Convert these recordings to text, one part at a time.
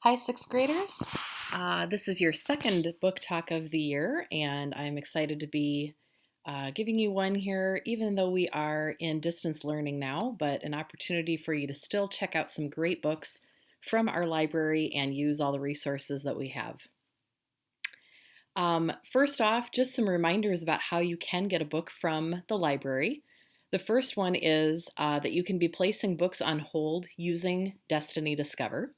Hi, sixth graders. This is your second book talk of the year, and I'm excited to be giving you one here, even though we are in distance learning now, but an opportunity for you to still check out some great books from our library and use all the resources that we have. First off, just some reminders about how you can get a book from the library. The first one is that you can be placing books on hold using Destiny Discover.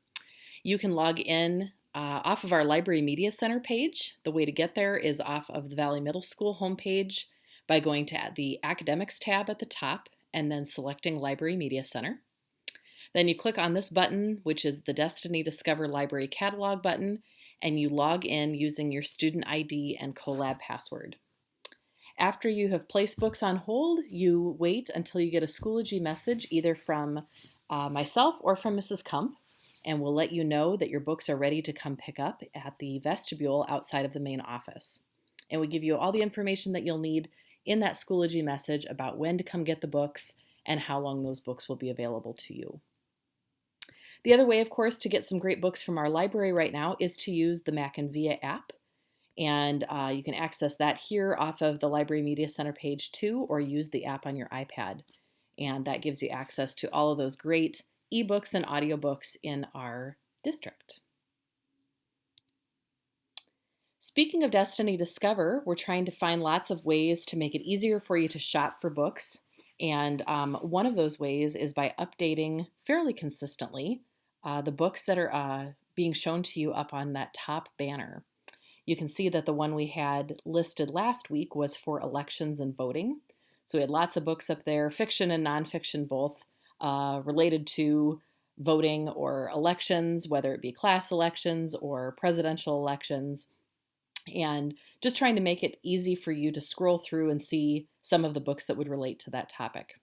You can log in off of our Library Media Center page. The way to get there is off of the Valley Middle School homepage by going to the Academics tab at the top and then selecting Library Media Center. Then you click on this button, which is the Destiny Discover Library Catalog button, and you log in using your student ID and collab password. After you have placed books on hold, you wait until you get a Schoology message either from myself or from Mrs. Kump, and we'll let you know that your books are ready to come pick up at the vestibule outside of the main office. And we give you all the information that you'll need in that Schoology message about when to come get the books and how long those books will be available to you. The other way, of course, to get some great books from our library right now is to use the Mac and Via app. And you can access that here off of the Library Media Center page too, or use the app on your iPad. And that gives you access to all of those great ebooks and audiobooks in our district. Speaking of Destiny Discover, we're trying to find lots of ways to make it easier for you to shop for books. And one of those ways is by updating fairly consistently the books that are being shown to you up on that top banner. You can see that the one we had listed last week was for elections and voting. So we had lots of books up there, fiction and nonfiction both, related to voting or elections, whether it be class elections or presidential elections, and just trying to make it easy for you to scroll through and see some of the books that would relate to that topic.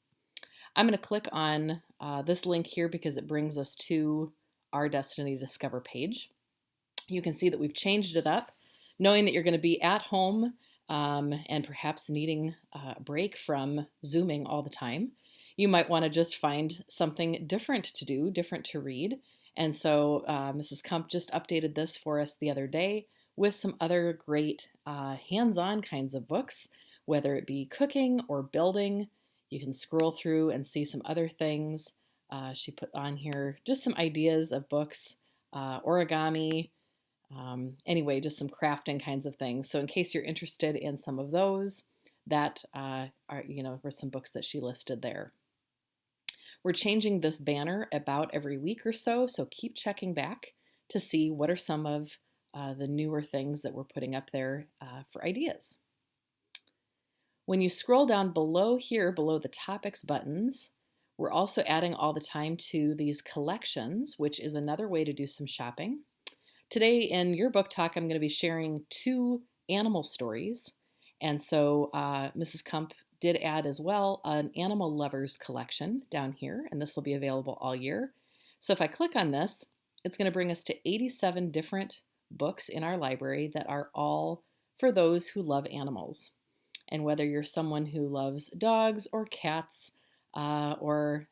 I'm going to click on this link here because it brings us to our Destiny Discover page. You can see that we've changed it up, knowing that you're going to be at home and perhaps needing a break from Zooming all the time. You might want to just find something different to do, different to read. And so Mrs. Kump just updated this for us the other day with some other great hands-on kinds of books, whether it be cooking or building. You can scroll through and see some other things. She put on here just some ideas of books, origami, anyway, just some crafting kinds of things. So in case you're interested in some of those, that were some books that she listed there. We're changing this banner about every week or so keep checking back to see what are some of the newer things that we're putting up there for ideas. When you scroll down below here, below the topics buttons, we're also adding all the time to these collections, which is another way to do some shopping. Today in your book talk, I'm going to be sharing 2 animal stories. And so Mrs. Kump did add as well an animal lovers collection down here, and this will be available all year. So if I click on this, it's going to bring us to 87 different books in our library that are all for those who love animals. And whether you're someone who loves dogs or cats or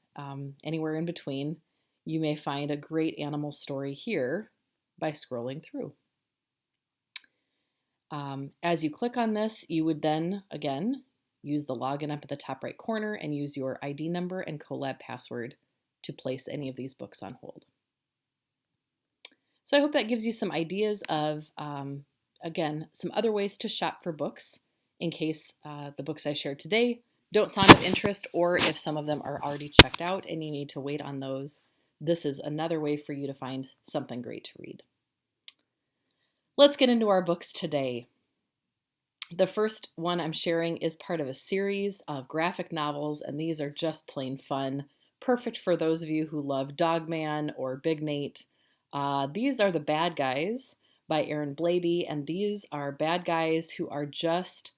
anywhere in between, you may find a great animal story here by scrolling through. As you click on this, you would then, again, use the login up at the top right corner and use your ID number and collab password to place any of these books on hold. So I hope that gives you some ideas of, again, some other ways to shop for books in case the books I shared today don't sound of interest, or if some of them are already checked out and you need to wait on those. This is another way for you to find something great to read. Let's get into our books today. The first one I'm sharing is part of a series of graphic novels, and these are just plain fun, perfect for those of you who love Dogman or Big Nate. These are The Bad Guys by Aaron Blabey, and these are bad guys who are just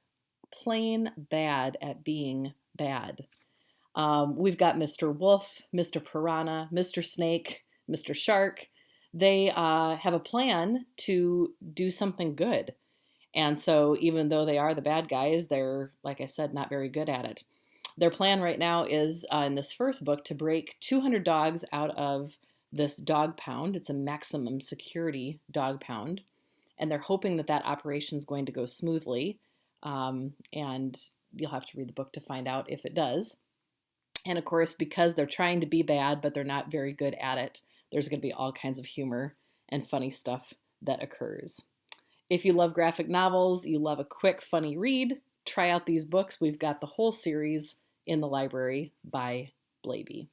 plain bad at being bad. We've got Mr. Wolf, Mr. Piranha, Mr. Snake, Mr. Shark. They have a plan to do something good. And so even though they are the bad guys, they're, like I said, not very good at it. Their plan right now is, in this first book, to break 200 dogs out of this dog pound. It's a maximum security dog pound, and they're hoping that that operation is going to go smoothly. And you'll have to read the book to find out if it does. And of course, because they're trying to be bad, but they're not very good at it, there's going to be all kinds of humor and funny stuff that occurs. If you love graphic novels, you love a quick, funny read, try out these books. We've got the whole series in the library by Blaby.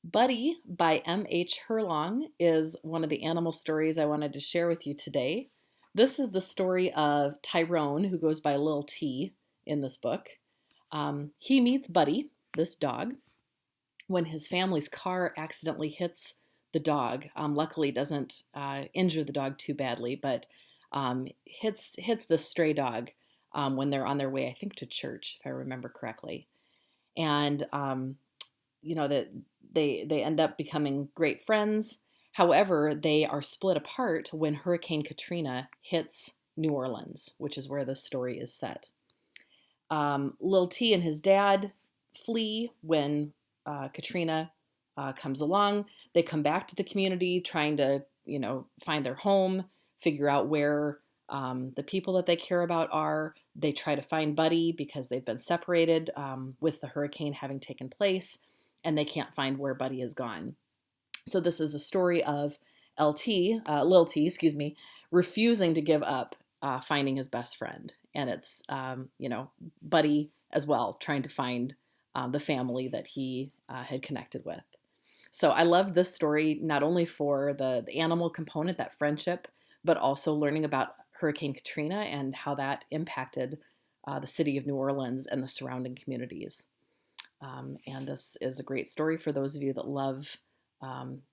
Buddy by M.H. Herlong is one of the animal stories I wanted to share with you today. This is the story of Tyrone, who goes by Lil T in this book. He meets Buddy, this dog, when his family's car accidentally hits the dog. Luckily, doesn't injure the dog too badly, but hits the stray dog when they're on their way, I think, to church, if I remember correctly. And that they end up becoming great friends. However, they are split apart when Hurricane Katrina hits New Orleans, which is where the story is set. Lil T and his dad flee when Katrina comes along. They come back to the community trying to, find their home, figure out where the people that they care about are. They try to find Buddy because they've been separated with the hurricane having taken place, and they can't find where Buddy has gone. So this is a story of Lil T, refusing to give up finding his best friend. And it's, Buddy as well, trying to find the family that he had connected with. So I love this story, not only for the animal component, that friendship, but also learning about Hurricane Katrina and how that impacted the city of New Orleans and the surrounding communities. And this is a great story for those of you that love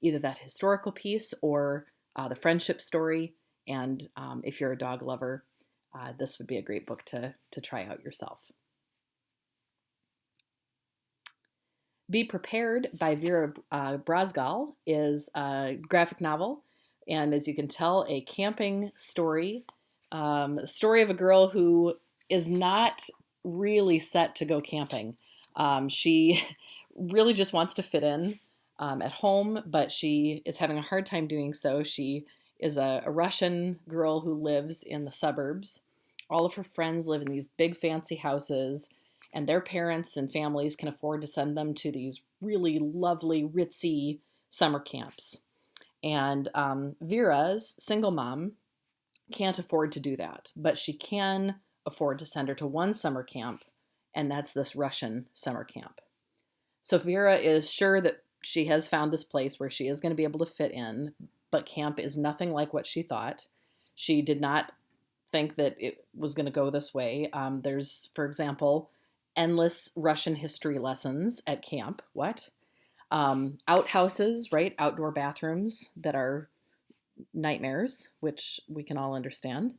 either that historical piece or the friendship story. And if you're a dog lover, this would be a great book to try out yourself. Be Prepared by Vera Brosgol is a graphic novel, and as you can tell, a camping story. A story of a girl who is not really set to go camping. She really just wants to fit in at home, but she is having a hard time doing so. She is a Russian girl who lives in the suburbs. All of her friends live in these big fancy houses, and their parents and families can afford to send them to these really lovely, ritzy summer camps. And Vera's single mom can't afford to do that, but she can afford to send her to one summer camp, and that's this Russian summer camp. So Vera is sure that she has found this place where she is going to be able to fit in, but camp is nothing like what she thought. She did not think that it was going to go this way. There's, for example, endless Russian history lessons at camp. What? Outhouses, right? Outdoor bathrooms that are nightmares, which we can all understand.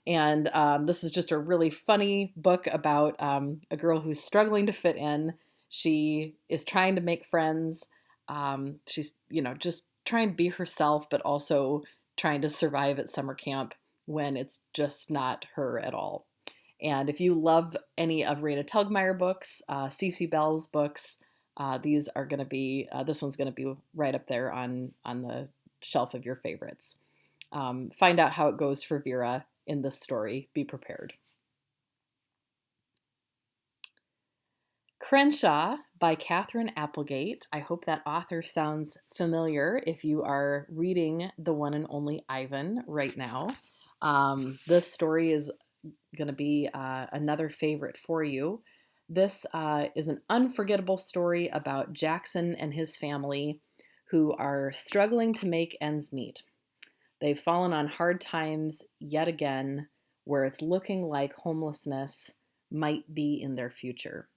And this is just a really funny book about a girl who's struggling to fit in. She is trying to make friends. She's, just trying to be herself, but also trying to survive at summer camp when it's just not her at all. And if you love any of Raina Telgemeier books, Cece Bell's books, these are going to be, this one's going to be right up there on the shelf of your favorites. Find out how it goes for Vera in this story. Be prepared. Crenshaw by Catherine Applegate. I hope that author sounds familiar if you are reading the one and only Ivan right now. This story is going to be another favorite for you. This is an unforgettable story about Jackson and his family who are struggling to make ends meet. They've fallen on hard times yet again, where it's looking like homelessness might be in their future.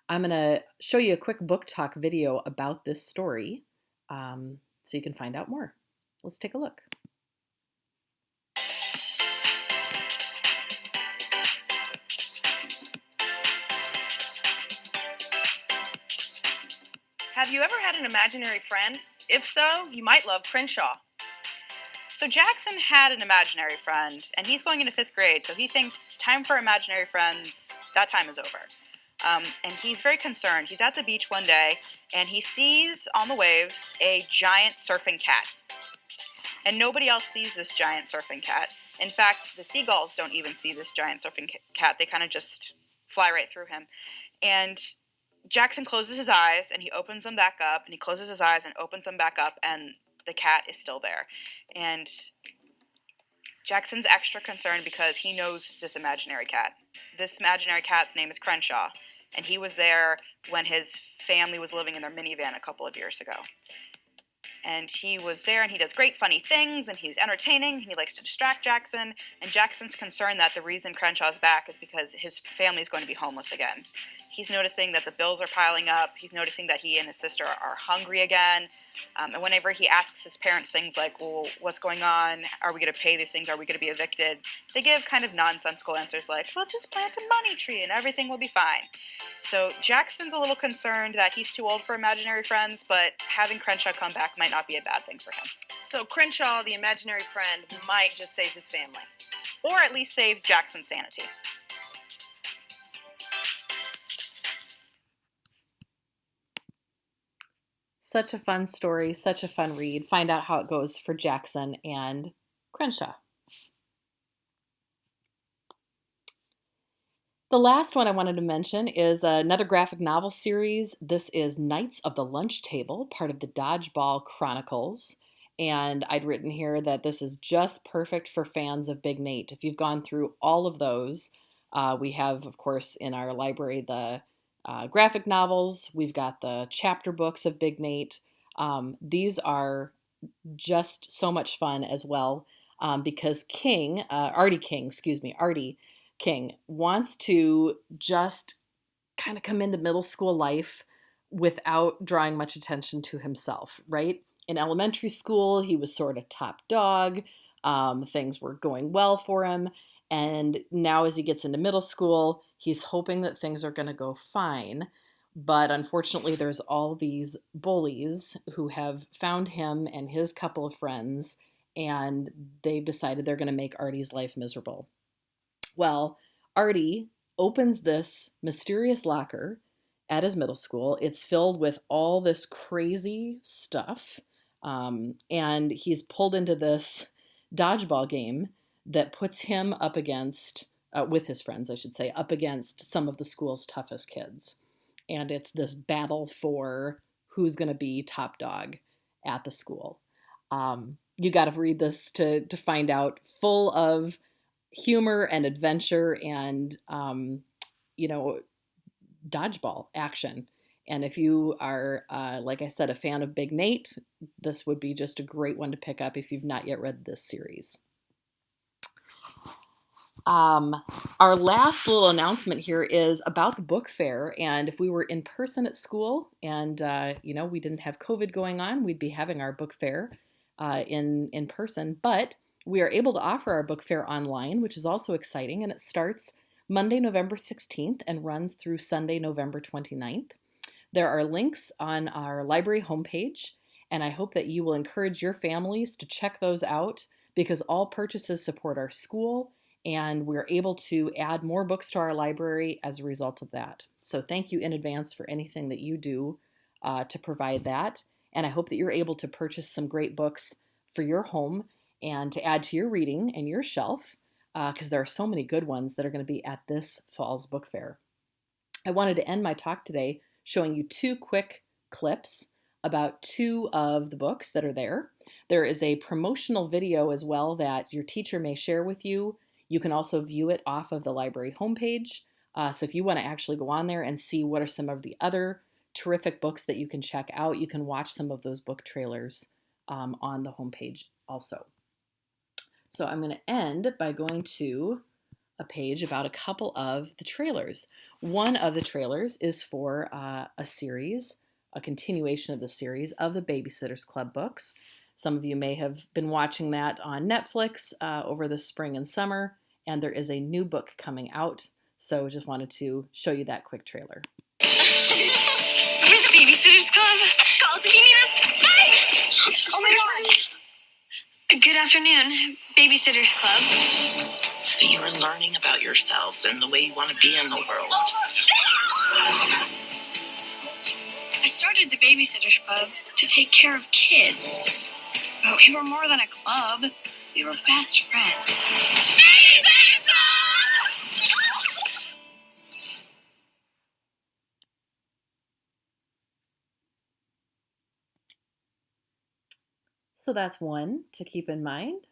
I'm going to show you a quick book talk video about this story so you can find out more. Let's take a look. Have you ever had an imaginary friend? If so, you might love Crenshaw. So Jackson had an imaginary friend, and he's going into 5th grade, so he thinks time for imaginary friends, that time is over. And he's very concerned. He's at the beach one day, and he sees on the waves a giant surfing cat. And nobody else sees this giant surfing cat. In fact, the seagulls don't even see this giant surfing cat. They kind of just fly right through him. And Jackson closes his eyes, and he opens them back up, and he closes his eyes and opens them back up, and the cat is still there. And Jackson's extra concerned because he knows this imaginary cat. This imaginary cat's name is Crenshaw, and he was there when his family was living in their minivan a couple of years ago. And he was there, and he does great funny things, and he's entertaining, and he likes to distract Jackson. And Jackson's concerned that the reason Crenshaw's back is because his family is going to be homeless again. He's noticing that the bills are piling up. He's noticing that he and his sister are hungry again. And whenever he asks his parents things like, well, what's going on? Are we going to pay these things? Are we going to be evicted? They give kind of nonsensical answers like, well, just plant a money tree and everything will be fine. So Jackson's a little concerned that he's too old for imaginary friends, but having Crenshaw come back might not be a bad thing for him. So Crenshaw, the imaginary friend, might just save his family. Or at least save Jackson's sanity. Such a fun story, such a fun read. Find out how it goes for Jackson and Crenshaw. The last one I wanted to mention is another graphic novel series. This is Knights of the Lunch Table, part of the Dodgeball Chronicles. And I'd written here that this is just perfect for fans of Big Nate. If you've gone through all of those, we have, of course, in our library the graphic novels. We've got the chapter books of Big Nate. These are just so much fun as well because Artie King wants to just kind of come into middle school life without drawing much attention to himself, right? In elementary school, he was sort of top dog. Things were going well for him. And now as he gets into middle school, he's hoping that things are going to go fine. But unfortunately, there's all these bullies who have found him and his couple of friends, and they've decided they're going to make Artie's life miserable. Well, Artie opens this mysterious locker at his middle school. It's filled with all this crazy stuff, and he's pulled into this dodgeball game that puts him up against, with his friends, I should say, up against some of the school's toughest kids. And it's this battle for who's going to be top dog at the school. You got to read this to find out, full of humor and adventure and, dodgeball action. And if you are, like I said, a fan of Big Nate, this would be just a great one to pick up if you've not yet read this series. Our last little announcement here is about the book fair. And if we were in person at school and, we didn't have COVID going on, we'd be having our book fair in person. But we are able to offer our book fair online, which is also exciting. And it starts Monday, November 16th and runs through Sunday, November 29th. There are links on our library homepage, and I hope that you will encourage your families to check those out because all purchases support our school, and we're able to add more books to our library as a result of that. So thank you in advance for anything that you do to provide that. And I hope that you're able to purchase some great books for your home and to add to your reading and your shelf because there are so many good ones that are going to be at this fall's book fair. I wanted to end my talk today showing you two quick clips about two of the books that are there. There is a promotional video as well that your teacher may share with you. You can also view it off of the library homepage. So if you want to actually go on there and see what are some of the other terrific books that you can check out, you can watch some of those book trailers on the homepage also. So I'm going to end by going to a page about a couple of the trailers. One of the trailers is for a series, a continuation of the series of the Babysitter's Club books. Some of you may have been watching that on Netflix over the spring and summer, and there is a new book coming out. So just wanted to show you that quick trailer. We're the Babysitter's Club. Call us if you need us. Bye! Oh my God! Good afternoon, Babysitter's Club. You are learning about yourselves and the way you want to be in the world. started the Babysitters Club to take care of kids. But we were more than a club. We were best friends. So that's one to keep in mind.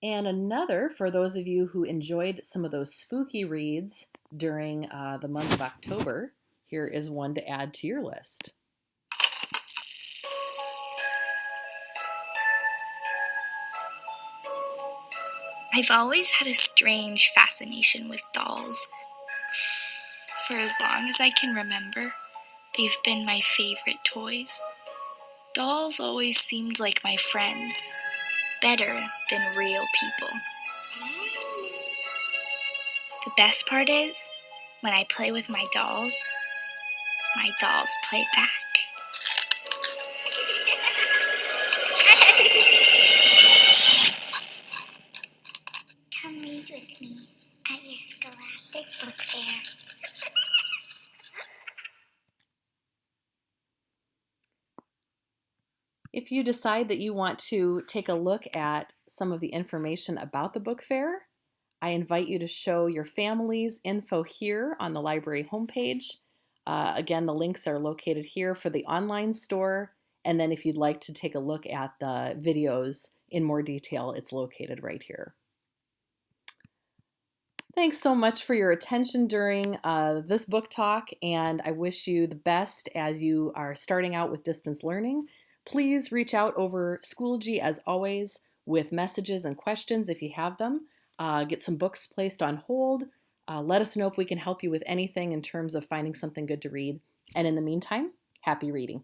And another, for those of you who enjoyed some of those spooky reads during the month of October, here is one to add to your list. I've always had a strange fascination with dolls. For as long as I can remember, they've been my favorite toys. Dolls always seemed like my friends, better than real people. The best part is, when I play with my dolls play back. Come read with me at your Scholastic Book Fair. If you decide that you want to take a look at some of the information about the book fair, I invite you to show your family's info here on the library homepage. Again, the links are located here for the online store. And then if you'd like to take a look at the videos in more detail, it's located right here. Thanks so much for your attention during this book talk, and I wish you the best as you are starting out with distance learning. Please reach out over Schoology as always with messages and questions if you have them. Get some books placed on hold. Let us know if we can help you with anything in terms of finding something good to read. And in the meantime, happy reading.